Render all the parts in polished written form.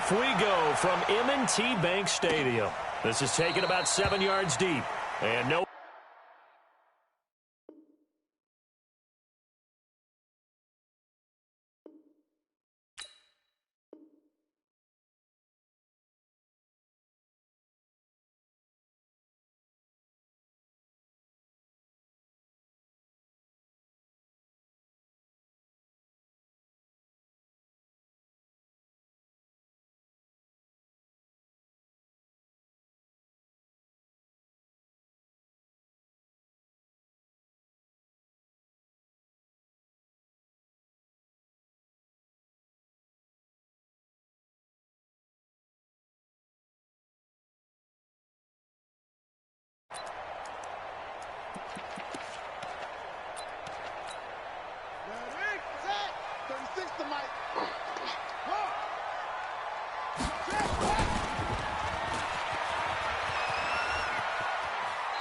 Off we go from M&T Bank Stadium. This is taken about 7 yards deep. And no.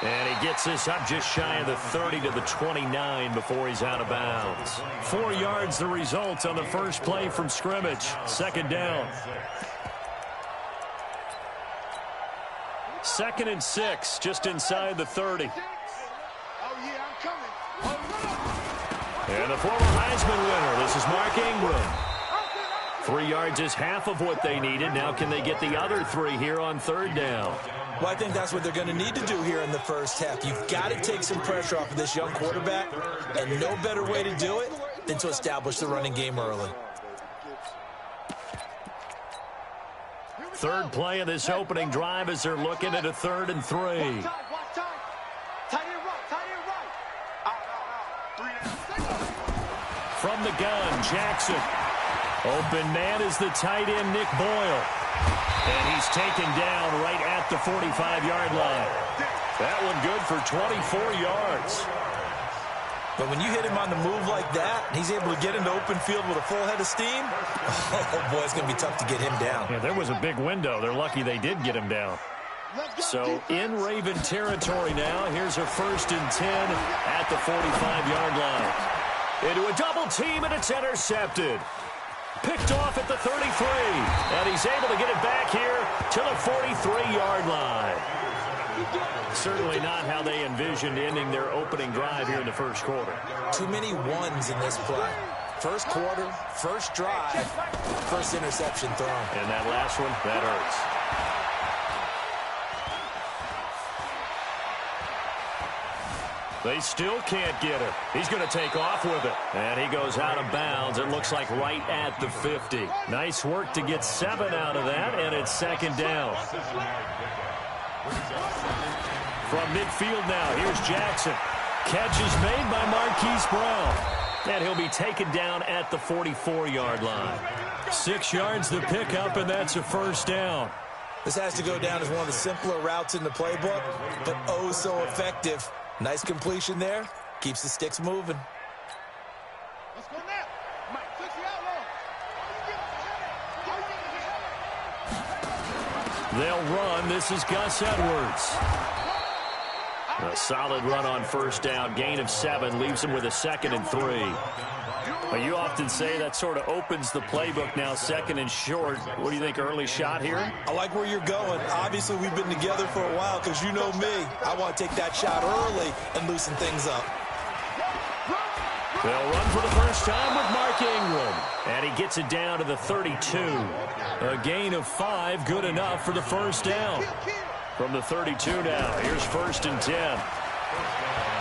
And he gets this up just shy of the 30 to the 29 before he's out of bounds. 4 yards the result on the first play from scrimmage. Second down. 2nd and 6, just inside the 30. And the former Heisman winner, this is Mark Ingram. 3 yards is half of what they needed. Now can they get the other 3 here on third down? Well, I think that's what they're going to need to do here in the first half. You've got to take some pressure off of this young quarterback, and no better way to do it than to establish the running game early. Third play of this opening drive as they're looking at a 3rd and 3. From the gun, Jackson. Open man is the tight end, Nick Boyle. And he's taken down right at the 45-yard line. That one good for 24 yards. But when you hit him on the move like that, he's able to get into open field with a full head of steam, oh, boy, it's going to be tough to get him down. Yeah, there was a big window. They're lucky they did get him down. So in Raven territory now, here's a 1st and 10 at the 45-yard line. Into a double team, and it's intercepted. Picked off at the 33, and he's able to get it back here to the 43-yard line. Certainly not how they envisioned ending their opening drive here in the first quarter. Too many ones in this play. First quarter, first drive, first interception thrown. And that last one, that hurts. They still can't get it. He's going to take off with it. And he goes out of bounds. It looks like right at the 50. Nice work to get 7 out of that, and it's 2nd down. From midfield now, here's Jackson. Catch is made by Marquise Brown. And he'll be taken down at the 44-yard line. 6 yards the pickup, and that's a 1st down. This has to go down as one of the simpler routes in the playbook, but oh so effective. Nice completion there. Keeps the sticks moving. Let's go now. Mike, fix the outlaw. They'll run. This is Gus Edwards. A solid run on 1st down. Gain of 7 leaves him with a 2nd and 3. Well, you often say that sort of opens the playbook now, 2nd and short. What do you think, early shot here? I like where you're going. Obviously, we've been together for a while because you know me. I want to take that shot early and loosen things up. They'll run for the first time with Mark Ingram. And he gets it down to the 32. A gain of 5, good enough for the 1st down. From the 32 now, here's 1st and 10.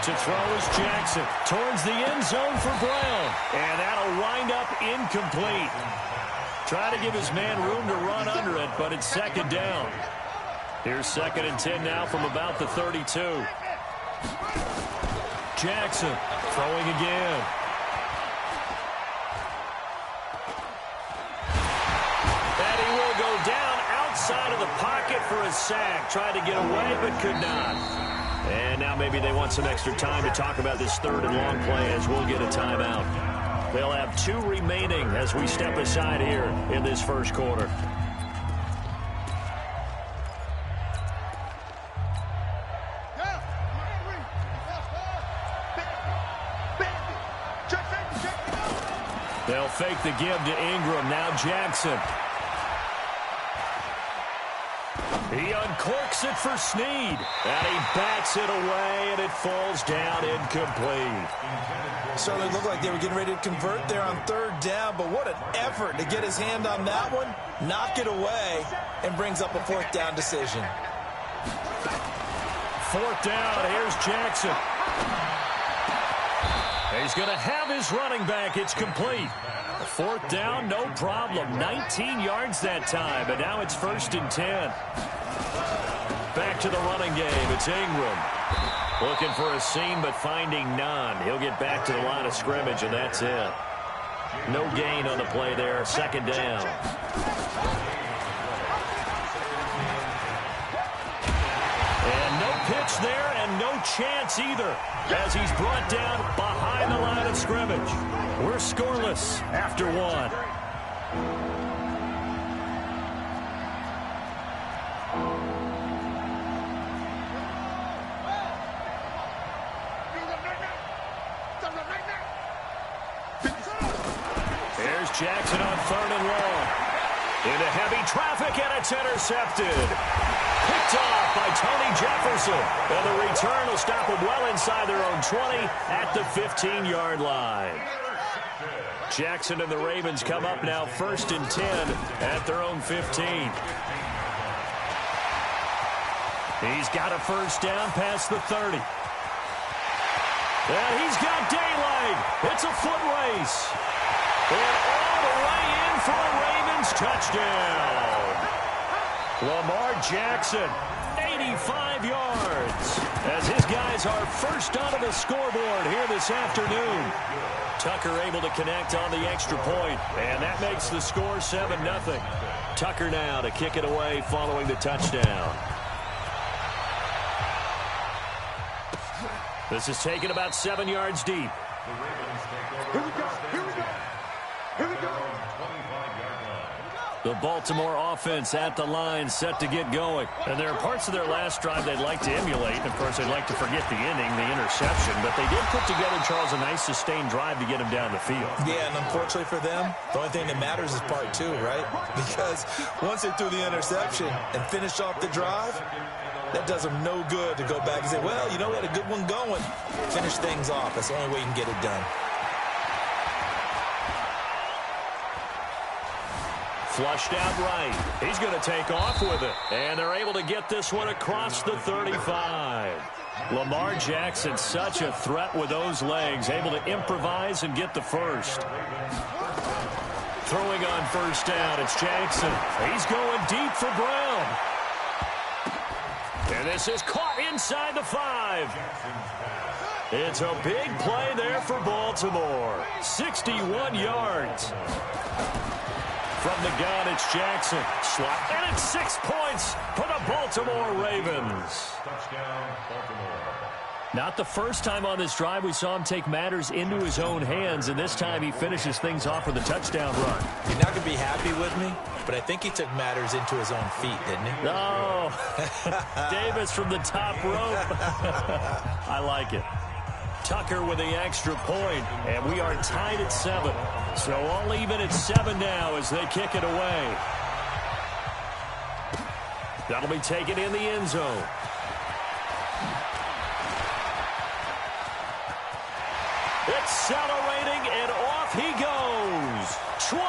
To throw is Jackson towards the end zone for Brown. And that'll wind up incomplete. Try to give his man room to run under it, but it's 2nd down. Here's 2nd and 10 now from about the 32. Jackson throwing again. And he will go down outside of the pocket for a sack. Tried to get away, but could not. And now maybe they want some extra time to talk about this 3rd and long play as we'll get a timeout. They'll have 2 remaining as we step aside here in this first quarter. They'll fake the give to Ingram. Now Jackson. He uncorks it for Snead. And he bats it away, and it falls down incomplete. Certainly looked like they were getting ready to convert there on third down, but what an effort to get his hand on that one, knock it away, and brings up a fourth down decision. Fourth down, here's Jackson. He's going to have his running back. It's complete. Fourth down, no problem. 19 yards that time, and now it's 1st and 10. Back to the running game. It's Ingram. Looking for a seam, but finding none. He'll get back to the line of scrimmage, and that's it. No gain on the play there. 2nd down. And no pitch there, and no chance either, as he's brought down behind the line of scrimmage. We're scoreless after 1. Here's Jackson on 3rd and long. Into heavy traffic, and it's intercepted. Picked off by Tony Jefferson. And the return will stop them well inside their own 20 at the 15-yard line. Jackson and the Ravens come up now 1st and 10 at their own 15. He's got a 1st down past the 30. And he's got daylight. It's a foot race. And all the way in for a Ravens touchdown. Lamar Jackson, 85 yards, as his guys are first onto the scoreboard here this afternoon. Tucker able to connect on the extra point, and that makes the score 7-0. Tucker now to kick it away following the touchdown. This is taken about 7 yards deep. Here we go. Here we go. Here we go. The Baltimore offense at the line, set to get going. And there are parts of their last drive they'd like to emulate. And, of course, they'd like to forget the inning, the interception. But they did put together, Charles, a nice sustained drive to get him down the field. Yeah, and unfortunately for them, the only thing that matters is part 2, right? Because once they threw the interception and finished off the drive, that does them no good to go back and say, well, you know, we had a good one going. Finish things off. That's the only way you can get it done. Flushed out right. He's going to take off with it. And they're able to get this one across the 35. Lamar Jackson, such a threat with those legs, able to improvise and get the first. Throwing on 1st down, it's Jackson. He's going deep for Brown. And this is caught inside the 5. It's a big play there for Baltimore. 61 yards. From the gun, it's Jackson. Slot, and it's 6 points for the Baltimore Ravens. Touchdown, Baltimore. Not the first time on this drive we saw him take matters into his own hands, and this time he finishes things off with a touchdown run. You're not going to be happy with me, but I think he took matters into his own feet, didn't he? Oh, Davis from the top rope. I like it. Tucker with the extra point, and we are tied at 7. So all even at 7 now as they kick it away. That'll be taken in the end zone. Accelerating, and off he goes. 20,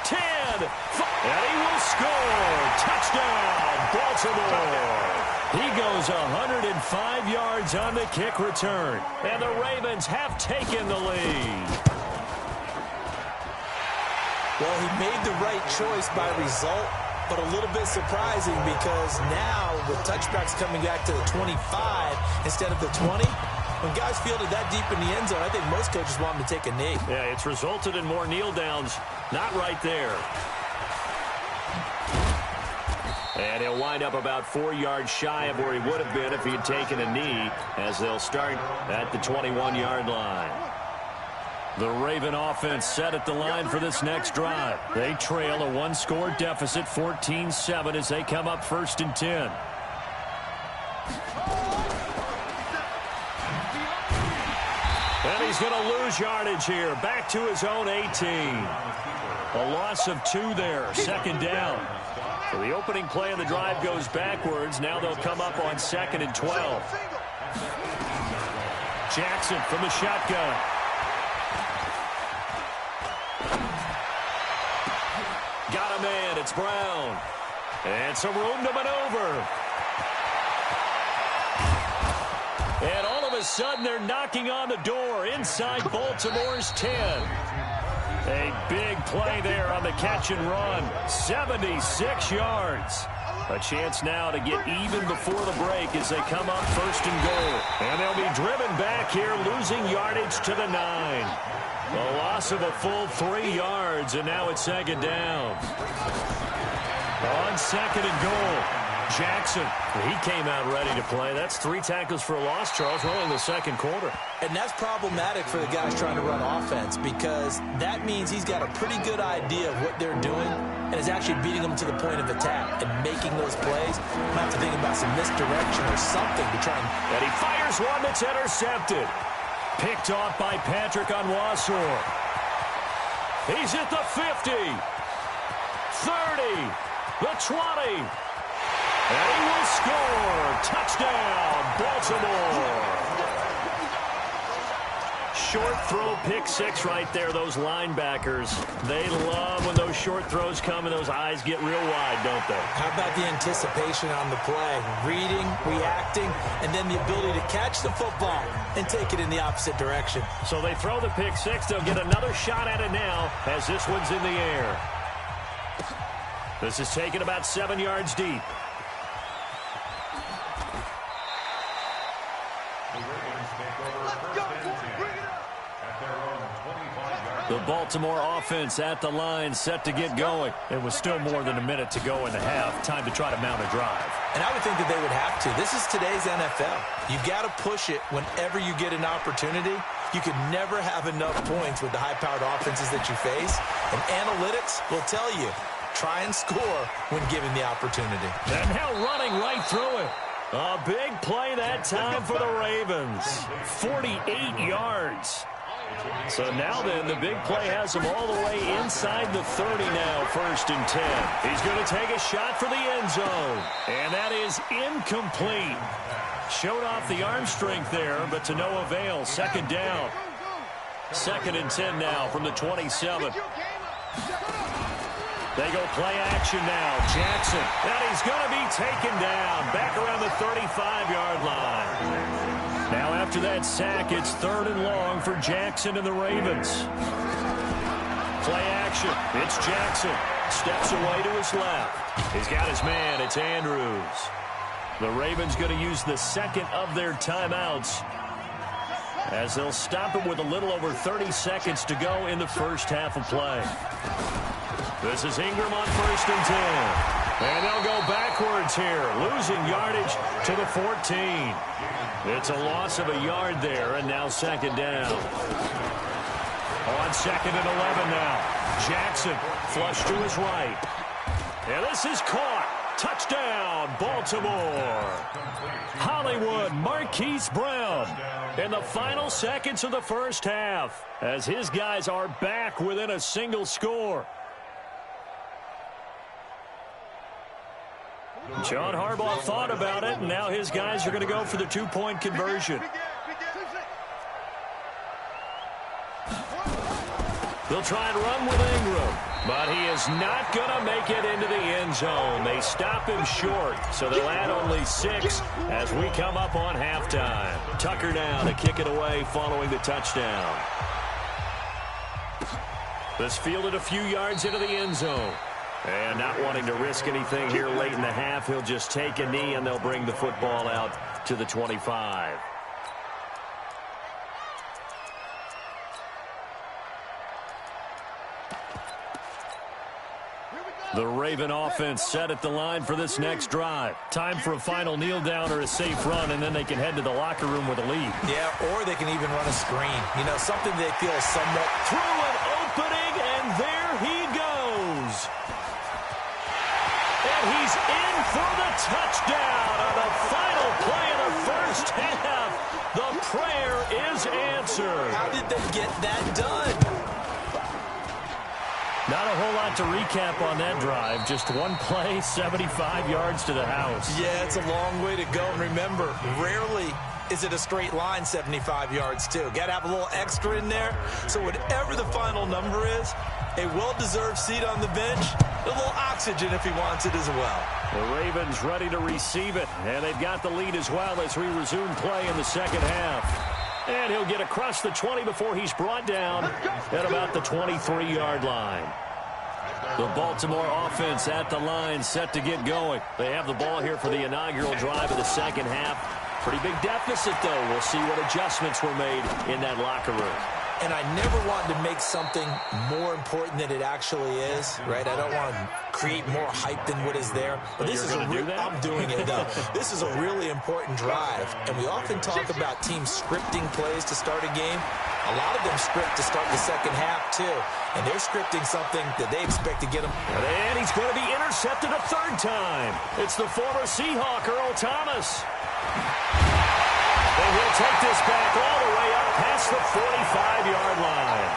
10, 5, and he will score. Touchdown, Baltimore. He goes 105 yards on the kick return, and the Ravens have taken the lead. Well, he made the right choice by result, but a little bit surprising because now with touchbacks coming back to the 25 instead of the 20, when guys fielded that deep in the end zone, I think most coaches want them to take a knee. Yeah, it's resulted in more kneel downs. Not right there. And he'll wind up about 4 yards shy of where he would have been if he had taken a knee, as they'll start at the 21-yard line. The Raven offense set at the line for this next drive. They trail a 1-score deficit, 14-7, as they come up 1st and 10. And he's going to lose yardage here, back to his own 18. A loss of 2 there, second down. So the opening play of the drive goes backwards. Now they'll come up on 2nd and 12. Jackson from the shotgun. Got a man. It's Brown. And some room to maneuver. And all of a sudden, they're knocking on the door inside Baltimore's 10. A big play there on the catch and run. 76 yards. A chance now to get even before the break as they come up 1st and goal. And they'll be driven back here, losing yardage to the 9. A loss of a full 3 yards, and now it's 2nd down. On 2nd and goal, Jackson. He came out ready to play. That's 3 tackles for a loss, Charles. We're only in the 2nd quarter. And that's problematic for the guys trying to run offense because that means he's got a pretty good idea of what they're doing and is actually beating them to the point of attack and making those plays. Might have to think about some misdirection or something to try and he fires one that's intercepted. Picked off by Patrick Onwuasor. He's at the 50. 30. The 20. And he will score. Touchdown, Baltimore. Short throw, pick 6 right there, those linebackers. They love when those short throws come and those eyes get real wide, don't they? How about the anticipation on the play? Reading, reacting, and then the ability to catch the football and take it in the opposite direction. So they throw the pick 6. They'll get another shot at it now as this one's in the air. This is taken about 7 yards deep. The Baltimore offense at the line, set to get going. It was still more than a minute to go in the half. Time to try to mount a drive. And I would think that they would have to. This is today's NFL. You got to push it whenever you get an opportunity. You could never have enough points with the high-powered offenses that you face. And analytics will tell you, try and score when given the opportunity. And now running right through it. A big play that time for the Ravens. 48 yards. So now then, the big play has him all the way inside the 30 now, 1st and 10. He's going to take a shot for the end zone. And that is incomplete. Showed off the arm strength there, but to no avail. 2nd down. 2nd and 10 now from the 27. They go play action now. Jackson. And he's going to be taken down. Back around the 35-yard line. Now after that sack, it's 3rd and long for Jackson and the Ravens. Play action. It's Jackson. Steps away to his left. He's got his man. It's Andrews. The Ravens going to use the 2nd of their timeouts as they'll stop him with a little over 30 seconds to go in the first half of play. This is Ingram on 1st and 10. And they'll go backwards here, losing yardage to the 14. It's a loss of a yard there, and now 2nd down. On 2nd and 11 now. Jackson flush to his right. And this is caught. Touchdown, Baltimore. Hollywood Marquise Brown in the final seconds of the first half as his guys are back within a single score. John Harbaugh thought about it, and now his guys are going to go for the 2-point conversion. They'll try and run with Ingram, but he is not going to make it into the end zone. They stop him short, so they'll add only 6 as we come up on halftime. Tucker now to kick it away following the touchdown. This fielded a few yards into the end zone. And not wanting to risk anything here late in the half, he'll just take a knee, and they'll bring the football out to the 25. The Raven offense set at the line for this next drive. Time for a final kneel down or a safe run, and then they can head to the locker room with a lead. Yeah, or they can even run a screen. You know, something they feel somewhat through an opening, and there he goes. And he's in for the touchdown on the final play of the first half. The prayer is answered. How did they get that done? Not a whole lot to recap on that drive. Just one play, 75 yards to the house. Yeah, it's a long way to go. And remember, rarely is it a straight line 75 yards, too. Got to have a little extra in there. So whatever the final number is, a well-deserved seat on the bench, a little oxygen if he wants it as well. The Ravens ready to receive it, and they've got the lead as well as we resume play in the second half. And he'll get across the 20 before he's brought down at about the 23-yard line. The Baltimore offense at the line, set to get going. They have the ball here for the inaugural drive of the second half. Pretty big deficit, though. We'll see what adjustments were made in that locker room. And I never wanted to make something more important than it actually is, right? I don't want to create more hype than what is there. But this is I'm doing it, though. This is a really important drive. And we often talk about teams scripting plays to start a game. A lot of them script to start the second half, too. And they're scripting something that they expect to get them. And he's going to be intercepted a third time. It's the former Seahawk, Earl Thomas. And he'll take this back all the way up past the 45-yard line.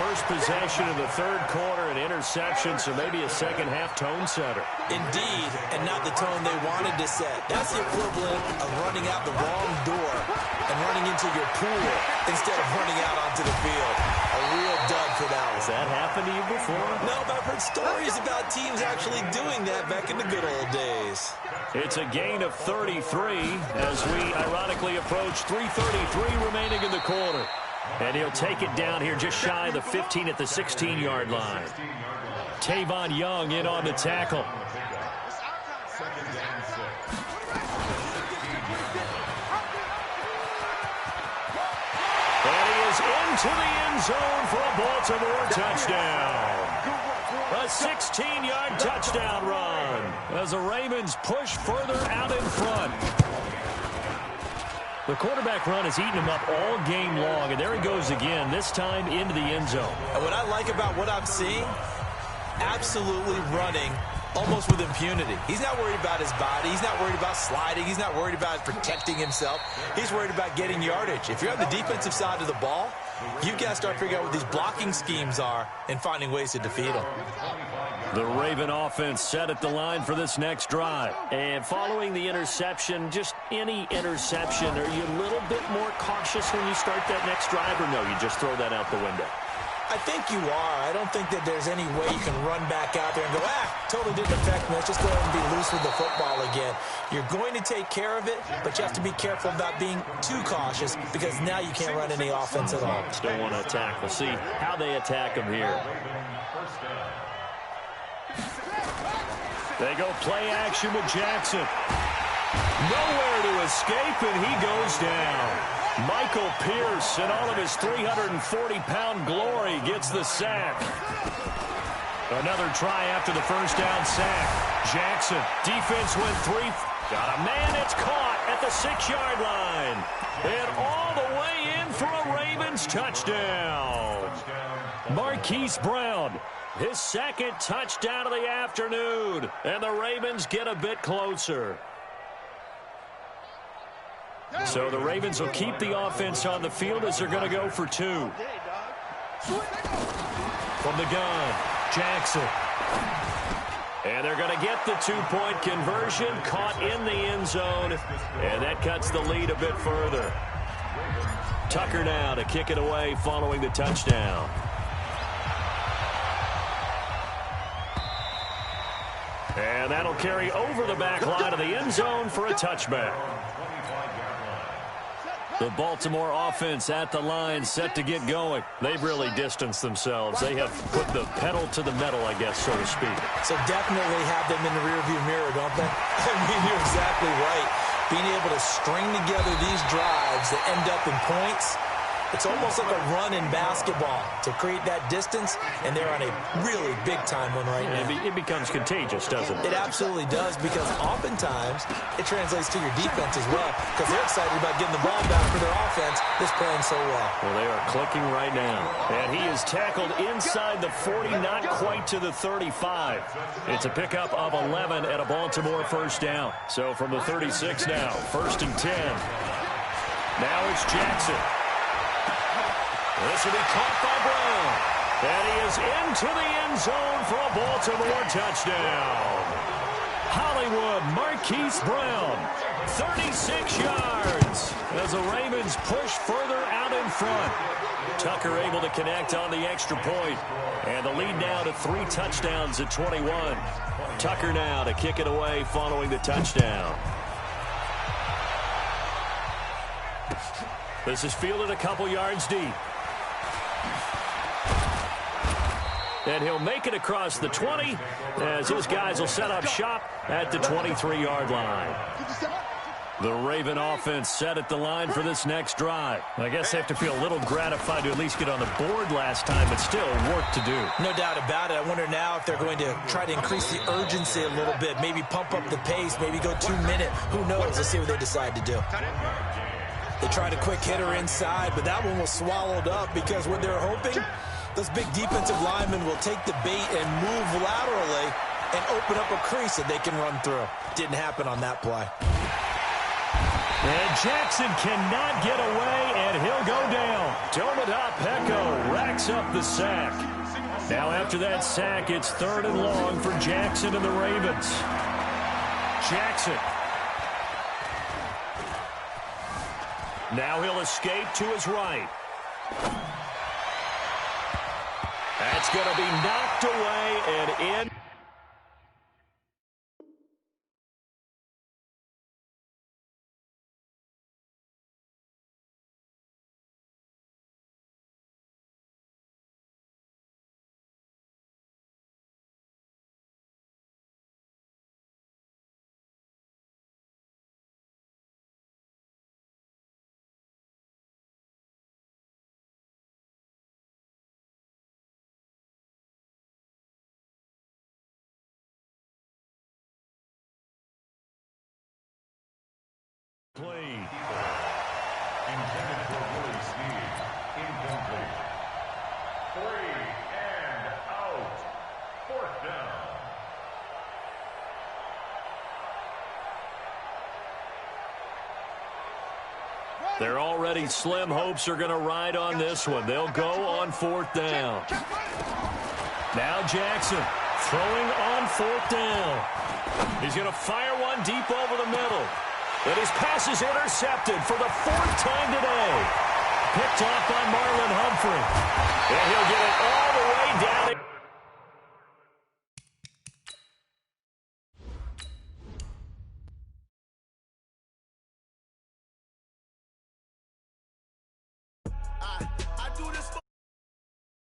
First possession of the third quarter, an interception, so maybe a second-half tone setter. Indeed, and not the tone they wanted to set. That's the equivalent of running out the wrong door and running into your pool instead of running out onto the field. A real dud for that one. Has that happened to you before? No, but I've heard stories about teams actually doing that back in the good old days. It's a gain of 33 as we ironically approach 3:33 remaining in the quarter. And he'll take it down here just shy of the 15 at the 16-yard line. Tavon Young in on the tackle. And he is into the end zone for a Baltimore touchdown. A 16-yard touchdown run as the Ravens push further out in front. The quarterback run has eaten him up all game long, and there he goes again, this time into the end zone. And what I like about what I'm seeing, absolutely running almost with impunity. He's not worried about his body. He's not worried about sliding. He's not worried about protecting himself. He's worried about getting yardage. If you're on the defensive side of the ball, you've got to start figuring out what these blocking schemes are and finding ways to defeat them. The Raven offense set at the line for this next drive. And following the interception, just any interception, are you a little bit more cautious when you start that next drive, or no, you just throw that out the window? I think you are. I don't think that there's any way you can run back out there and go, totally didn't affect me. Let's just go ahead and be loose with the football again. You're going to take care of it, but you have to be careful about being too cautious because now you can't run any offense at all. Still want to attack. We'll see how they attack him here. They go play action with Jackson. Nowhere to escape, and he goes down. Michael Pierce, in all of his 340-pound glory, gets the sack. Another try after the first down sack. Jackson, defense went three. Got a man, it's caught at the 6-yard line. And all the way in for a Ravens touchdown. Marquise Brown, his second touchdown of the afternoon. And the Ravens get a bit closer. So the Ravens will keep the offense on the field as they're going to go for two. From the gun, Jackson. And they're going to get the two-point conversion, caught in the end zone, and that cuts the lead a bit further. Tucker now to kick it away following the touchdown. And that'll carry over the back line of the end zone for a touchback. The Baltimore offense at the line, set to get going. They've really distanced themselves. They have put the pedal to the metal, I guess, so to speak. So definitely have them in the rearview mirror, don't they? I mean, you're exactly right. Being able to string together these drives that end up in points, it's almost like a run in basketball to create that distance, and they're on a really big-time one right now. It becomes contagious, doesn't it? It absolutely does, because oftentimes it translates to your defense as well, because they're excited about getting the ball back for their offense that's playing so well. Well, they are clicking right now. And he is tackled inside the 40, not quite to the 35. It's a pickup of 11 at a Baltimore first down. So from the 36 now, 1st and 10. Now it's Jackson. This will be caught by Brown. And he is into the end zone for a Baltimore touchdown. Hollywood Marquise Brown, 36 yards as the Ravens push further out in front. Tucker able to connect on the extra point. And the lead now to 3 touchdowns at 21. Tucker now to kick it away following the touchdown. This is fielded a couple yards deep. And he'll make it across the 20 as his guys will set up shop at the 23-yard line. The Raven offense set at the line for this next drive. I guess they have to feel a little gratified to at least get on the board last time, but still work to do. No doubt about it. I wonder now if they're going to try to increase the urgency a little bit, maybe pump up the pace, maybe go 2-minute. Who knows? Let's see what they decide to do. They tried a quick hitter inside, but that one was swallowed up because what they're hoping, those big defensive linemen will take the bait and move laterally and open up a crease that they can run through. Didn't happen on that play. And Jackson cannot get away, and he'll go down. Tomoda Peko racks up the sack. Now after that sack, it's 3rd and long for Jackson and the Ravens. Jackson. Now he'll escape to his right. That's going to be knocked away and in. Intended for Willie Snead. Incomplete. 3 and out. 4th down. They're already slim hopes are going to ride on this one. They'll go on 4th down. Now Jackson throwing on 4th down. He's going to fire one deep over the middle. And his pass is intercepted for the 4th time today. Picked off by Marlon Humphrey. And he'll get it all the way